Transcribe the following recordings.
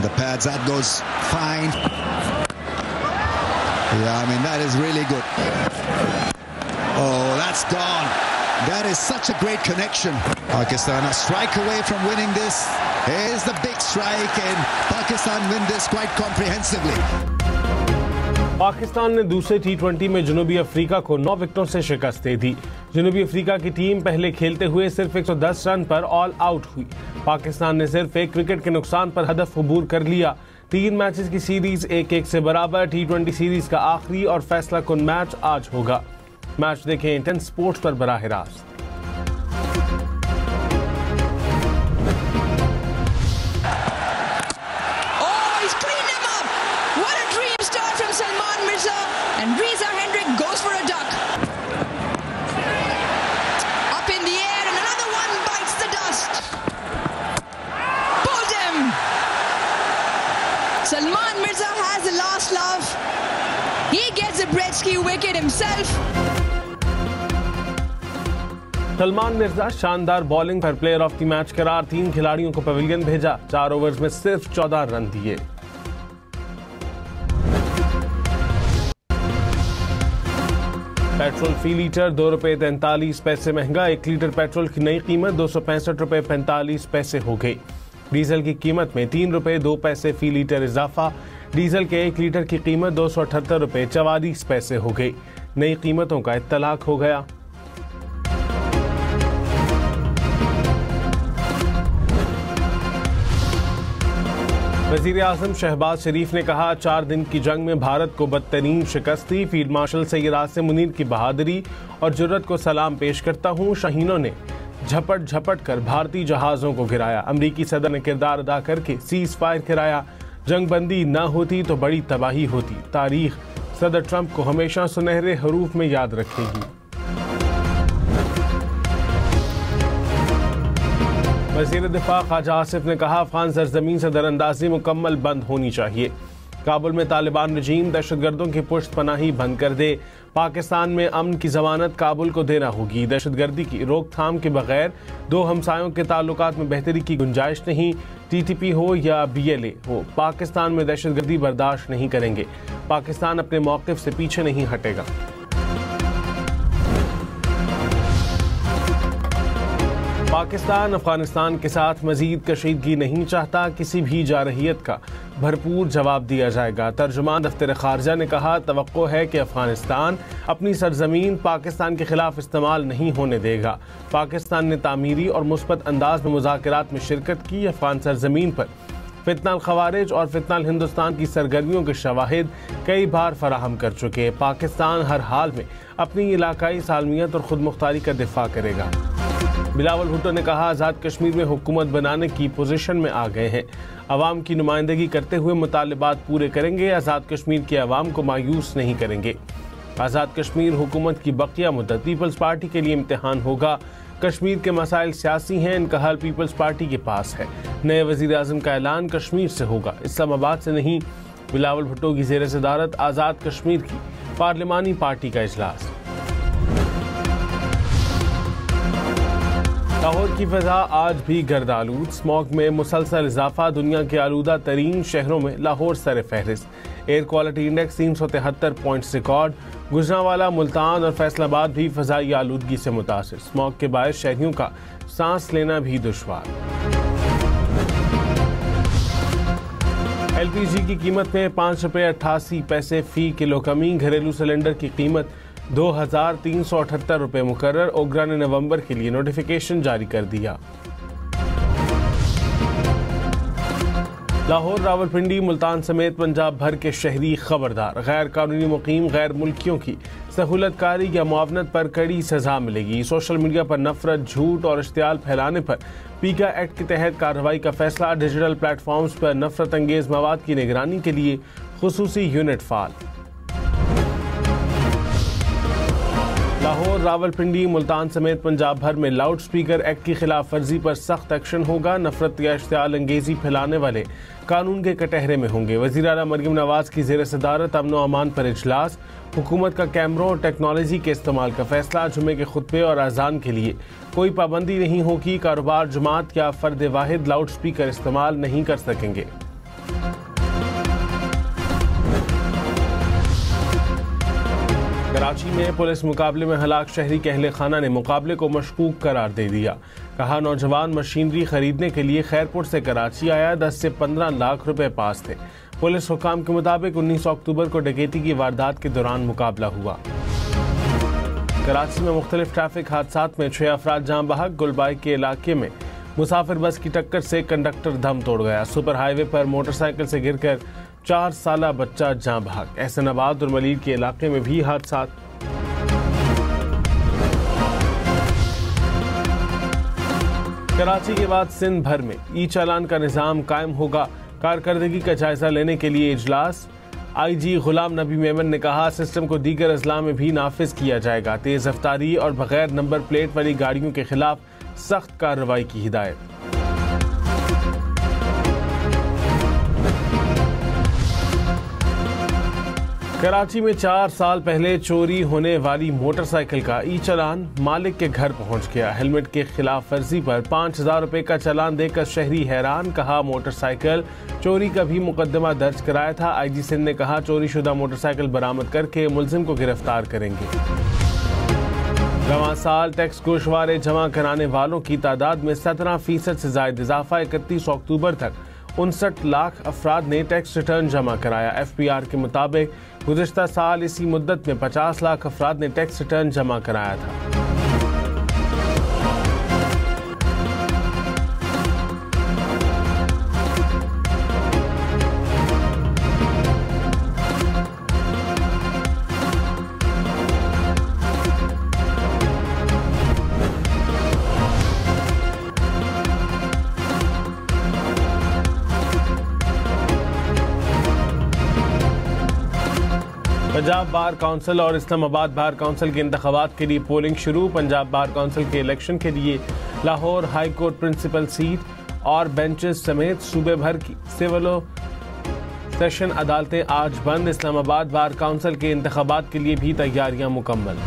the pads, that goes fine. Yeah, I mean, that is really good. Oh, that's gone. That is such a great connection. Pakistan a strike away from winning this. Here's the big strike, and Pakistan win this quite comprehensively. Pakistan ने दूसरे T20 में जनूबी Africa को 9 विकेटों से शिकस्त दे दी। जनूबी Africa की team पहले खेलते हुए सिर्फ 110 रन पर ऑल आउट हुई। पाकिस्तान ने सिर्फ 1 विकेट के नुकसान पर हदफ अबूर कर लिया। 3 मैचेस की सीरीज 1-1 से बराबर। T20 सीरीज का आखिरी और फैसला कुन मैच आज होगा। मैच देखें इंटेंस स्पोर्ट्स पर बराह रास्त। And Reza Hendrick goes for a duck. Up in the air and another one bites the dust. Pulled him. Salman Mirza has the last laugh. He gets a Gretzky wicket himself. Salman Mirza शानदार bowling पर player of the match करार। 3 खिलाड़ियों को pavilion भेजा। 4 overs में सिर्फ 14 run दिए। Petrol फी litre 2 रुपये 43 पैसे महंगा। 1 लीटर पेट्रोल की नई कीमत 265 रुपये 45 पैसे हो गई। डीजल की कीमत में 3 रुपये 2 पैसे फी लीटर इजाफा। डीजल के 1 लीटर की कीमत 278 रुपये 44 पैसे हो गई। नई कीमतों का इत्तलाक हो गया। वज़ीर आज़म शहबाज शरीफ ने कहा, 4 दिन की जंग में भारत को बदतरीन शिकस्त दी। फील्ड मार्शल सैयद आसिम मुनीर की बहादुरी और जुर्रत को सलाम पेश करता हूँ। शाहीनों ने झपट झपट कर भारतीय जहाज़ों को गिराया। अमरीकी सदर ने किरदार अदा करके सीज फायर कराया। जंग बंदी न होती तो बड़ी तबाही होती। तारीख सदर ट्रंप को हमेशा सुनहरे हरूफ में याद रखेगी। वज़ीर दिफा ख्वाजा आसिफ ने कहा, अफगान सरजमीन से दरअंदाजी मुकम्मल बंद होनी चाहिए। काबुल में तालिबान रजीम दहशतगर्दों की पुष्ट पनाही बंद कर दे। पाकिस्तान में अमन की जमानत काबुल को देना होगी। दहशतगर्दी की रोकथाम के बगैर 2 हमसायों के ताल्लुकात में बेहतरी की गुंजाइश नहीं। TTP हो या BLA हो, पाकिस्तान में दहशतगर्दी बर्दाश्त नहीं करेंगे। पाकिस्तान अपने मौक़िफ़ से पीछे नहीं हटेगा। पाकिस्तान अफगानिस्तान के साथ मजीद कशीदगी नहीं चाहता। किसी भी जारहियत का भरपूर जवाब दिया जाएगा। तर्जुमान दफ्तर खारजा ने कहा, तवक्को है कि अफगानिस्तान अपनी सरजमीन पाकिस्तान के खिलाफ इस्तेमाल नहीं होने देगा। पाकिस्तान ने तामीरी और मुस्बत अंदाज में मुज़ाकरात में शिरकत की। अफगान सरजमीन पर फितनाल खवारिज और फितनाल हिंदुस्तान की सरगर्मियों के शवाहिद कई बार फराहम कर चुके। पाकिस्तान हर हाल में अपनी इलाकाई सालमियत और खुद मुख्तारी का दिफा करेगा। बिलावल भुट्टो ने कहा, आज़ाद कश्मीर में हुकूमत बनाने की पोजीशन में आ गए हैं। अवाम की नुमाइंदगी करते हुए मुतालिबात पूरे करेंगे। आज़ाद कश्मीर के अवाम को मायूस नहीं करेंगे। आज़ाद कश्मीर हुकूमत की बकिया मुद्दत पीपल्स पार्टी के लिए इम्तिहान होगा। कश्मीर के मसाइल सियासी हैं, इनका हल पीपल्स पार्टी के पास है। नए वज़ीर आज़म का ऐलान कश्मीर से होगा, इस्लामाबाद से नहीं। बिलावल भुट्टो की ज़ेर सदारत आज़ाद कश्मीर की पार्लिमानी पार्टी का इजलास। लाहौर की फ़ज़ा आज भी गर्दालूद। स्मॉग में मुसलसल इजाफा। दुनिया के आलूदा तरीन शहरों में लाहौर सर फहरिस्त। Air quality index 373 points record. Gujranwala, Multan और फैसलाबाद भी फ़ज़ाई आलूदगी से मुतासिर। स्मॉग के बायस शहरियों का सांस लेना भी दुश्वार। LPG की कीमत में 5 रुपये 88 पैसे फ़ी किलो कमी। घरेलू सिलेंडर की कीमत 2378 रुपये मुकर्रर। ओगरा ने नवंबर के लिए नोटिफिकेशन जारी कर दिया। लाहौर, रावलपिंडी, मुल्तान समेत पंजाब भर के शहरी खबरदार। गैर कानूनी मुकीम गैर मुल्कियों की सहूलतकारी या मुआवनत पर कड़ी सजा मिलेगी। सोशल मीडिया पर नफरत, झूठ और इश्तियाल फैलाने पर पीका एक्ट के तहत कार्रवाई का फैसला। डिजिटल प्लेटफॉर्म्स पर नफरत अंगेज मवाद की निगरानी के लिए खुसूसी यूनिट फाल। लाहौर, रावलपिंडी, मुल्तान समेत पंजाब भर में लाउड स्पीकर एक्ट की खिलाफ वर्जी पर सख्त एक्शन होगा। नफरत या इश्तियाल अंगेजी फैलाने वाले कानून के कटहरे में होंगे। वज़ीर आला मरियम नवाज की ज़ेर सदारत अमन व अमान पर इजलास। हुकूमत का कैमरों और टेक्नोलॉजी के इस्तेमाल का फैसला। जुमे के खुतबे और अजान के लिए कोई पाबंदी नहीं होगी। कारोबार, जमात या फर्द वाहिद लाउड स्पीकर इस्तेमाल नहीं कर सकेंगे। कराची में पुलिस मुकाबले में हलाक शहरी के अहले खाना ने मुकाबले को मशकूक करार दे दिया। कहा नौजवान मशीनरी खरीदने के लिए खैरपुर से कराची आया, 10 से 15 लाख रुपए पास थे। पुलिस हुकाम के मुताबिक 19 अक्टूबर को डकैती की वारदात के दौरान मुकाबला हुआ। कराची में मुख्तलिफ ट्रैफिक हादसात में 6 अफराद जाँ बहक। गुलबाई के इलाके में मुसाफिर बस की टक्कर से कंडक्टर दम तोड़ गया। सुपर हाईवे पर मोटरसाइकिल से गिरकर 4 साला बच्चा जाँ बहक। एहसनाबाद और मलीर के इलाके में भी हादसा। कराची के बाद सिंध भर में ई चालान का निज़ाम कायम होगा। कारकर्दगी का जायजा लेने के लिए इजलास। IG गुलाम नबी मेमन ने कहा सिस्टम को दीगर अजला में भी नाफिज किया जाएगा। तेज रफ्तारी और बगैर नंबर प्लेट वाली गाड़ियों के खिलाफ सख्त कार्रवाई की हिदायत। कराची में 4 साल पहले चोरी होने वाली मोटरसाइकिल का ई चालान मालिक के घर पहुंच गया। हेलमेट के खिलाफ वर्जी पर 5,000 रुपए का चालान देकर शहरी हैरान। कहा मोटरसाइकिल चोरी का भी मुकदमा दर्ज कराया था। IG सिंध ने कहा चोरीशुदा मोटरसाइकिल बरामद करके मुलजिम को गिरफ्तार करेंगे। रवां साल टैक्स गोशवारे जमा कराने वालों की तादाद में 17% से ज्यादा इजाफा। 31 अक्टूबर तक 59 लाख अफराद ने टैक्स रिटर्न जमा कराया। FPR के मुताबिक गुज़िश्ता साल इसी मुद्दत में 50 लाख अफराद ने टैक्स रिटर्न जमा कराया था। पंजाब बार काउंसिल और इस्लामाबाद बार काउंसिल के इंतखाबात के लिए पोलिंग शुरू। पंजाब बार काउंसिल के इलेक्शन के लिए Lahore high court principal seat और बेंचेस समेत सूबे भर की सिविल सेशन अदालतें आज बंद। इस्लामाबाद बार काउंसिल के इंतखाबात के लिए भी तैयारियां मुकम्मल।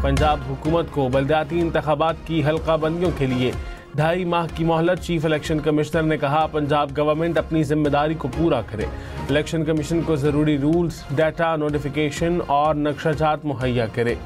पंजाब हुकूमत को बल्दियाती इंतखाबात की हल्का बंदियों के लिए 2.5 माह की मोहलत। चीफ इलेक्शन कमिश्नर ने कहा पंजाब गवर्नमेंट अपनी जिम्मेदारी को पूरा करे। इलेक्शन कमीशन को जरूरी रूल्स, डाटा, नोटिफिकेशन और नक्शाजात मुहैया करे।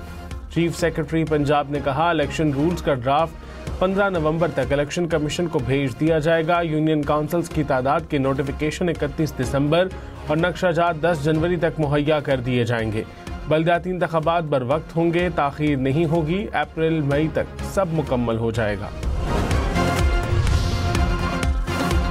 चीफ सेक्रेटरी पंजाब ने कहा इलेक्शन रूल्स का ड्राफ्ट 15 नवंबर तक इलेक्शन कमीशन को भेज दिया जाएगा। यूनियन काउंसिल्स की तादाद के नोटिफिकेशन 31 दिसंबर और नक्शाजात 10 जनवरी तक मुहैया कर दिए जाएंगे। बल्दियाती इंतखाबात बर वक्त होंगे, ताखीर नहीं होगी। अप्रैल मई तक सब मुकम्मल हो जाएगा।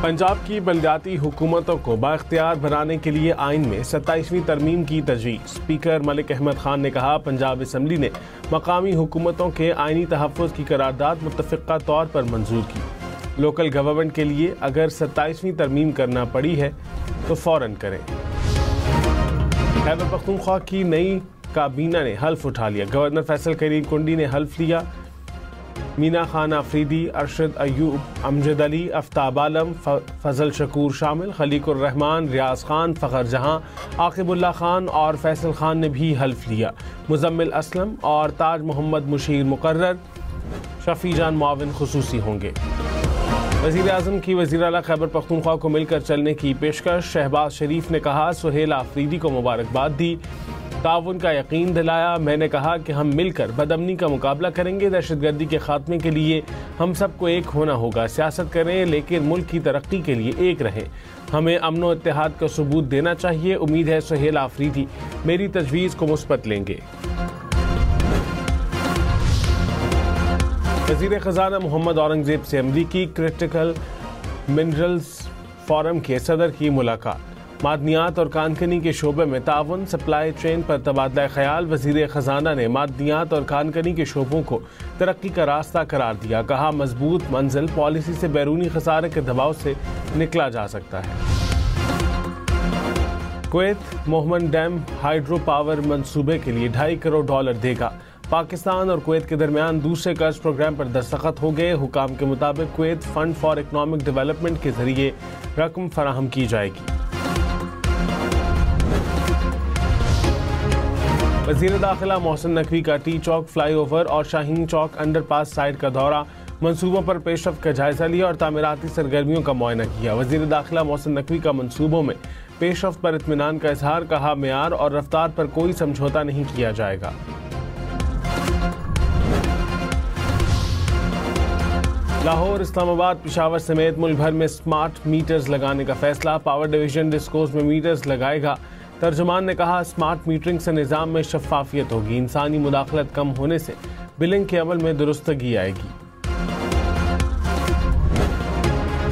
पंजाब की बल्दियाती हुकूमतों को बाइख्तियार बनाने के लिए आइन में 27वीं तरमीम की तजवीज़। स्पीकर मलिक अहमद खान ने कहा पंजाब असम्बली ने मकामी हुकूमतों के आइनी तहफ़्फ़ुज़ की करारदाद मुत्तफ़िक़ा तौर पर मंजूर की। लोकल गवर्नमेंट के लिए अगर 27वीं तरमीम करना पड़ी है तो फ़ौरन करें। खैबर पख्तूनख्वा की नई काबीना ने हल्फ उठा लिया। गवर्नर फैसल करीम कुंडी ने हल्फ लिया। मीना खान आफरीदी, अरशद अयूब, अमजद अली, आफ्ताब आलम, फजल शकूर शामिल। खलीकुर रहमान, रियाज खान, फ़खर जहां, आकिबुल्ला खान और फैसल खान ने भी हल्फ लिया। मुजम्मिल असलम और ताज मोहम्मद मुशीर मुकर्रर। शफी जान मुआविन खुसूसी होंगे। वज़ीर आज़म की वज़ीर आला खैबर पख्तूनख्वा को मिलकर चलने की पेशकश। शहबाज शरीफ ने कहा सुहेल आफरीदी को मुबारकबाद दी, ताउन का यकीन दिलाया। मैंने कहा कि हम मिलकर बदअमनी का मुकाबला करेंगे। दहशतगर्दी के खात्मे के लिए हम सबको एक होना होगा। सियासत करें लेकिन मुल्क की तरक्की के लिए एक रहें। हमें अमन व इत्तेहाद का सबूत देना चाहिए। उम्मीद है सुहेल आफरीदी मेरी तजवीज़ को मुस्बत लेंगे। वज़ीर ख़ज़ाना मोहम्मद औरंगज़ेब से अमरीकी क्रिटिकल मिनरल्स फोरम के सदर की मुलाकात। मादनियात और कानकनी के शोबे में ताउन, सप्लाई चेन पर तबादला ख्याल। वज़ीर ख़ज़ाना ने मादनियात और कानकनी के शोबों को तरक्की का रास्ता करार दिया। कहा मजबूत मंजिल पॉलिसी से बैरूनी खसारे के दबाव से निकला जा सकता है। Kuwait Mohammad dam hydro power मंसूबे के लिए $2.5 करोड़ देगा। पाकिस्तान और कुवैत के दरमियान दूसरे कर्ज प्रोग्राम पर दस्तखत हो गए। हुकाम के मुताबिक Kuwait fund for economic development के जरिए रकम फराहम की जाएगी। वज़ीर दाखिला मोहसिन नकवी का टी चौक फ्लाईओवर और शाहीन चौक अंडरपास साइड का दौरा। मंसूबों पर पेशरफ्त का जायजा लिया और तामीराती सरगर्मियों का मुआयना किया। वज़ीर दाखिला मोहसिन नकवी का मंसूबों में पेशरफ्त पर इत्मीनान का इजहार, कहा मेयार और रफ्तार पर कोई समझौता नहीं किया जाएगा। लाहौर, इस्लामाबाद, पेशावर समेत मुल्क भर में स्मार्ट मीटर्स लगाने का फैसला। पावर डिवीजन डिस्कोर्स में मीटर्स लगाएगा। तर्जुमान ने कहा स्मार्ट मीटरिंग से निज़ाम में शफाफियत होगी, इंसानी मुदाखलत कम होने से बिलिंग के अमल में दुरुस्तगी आएगी।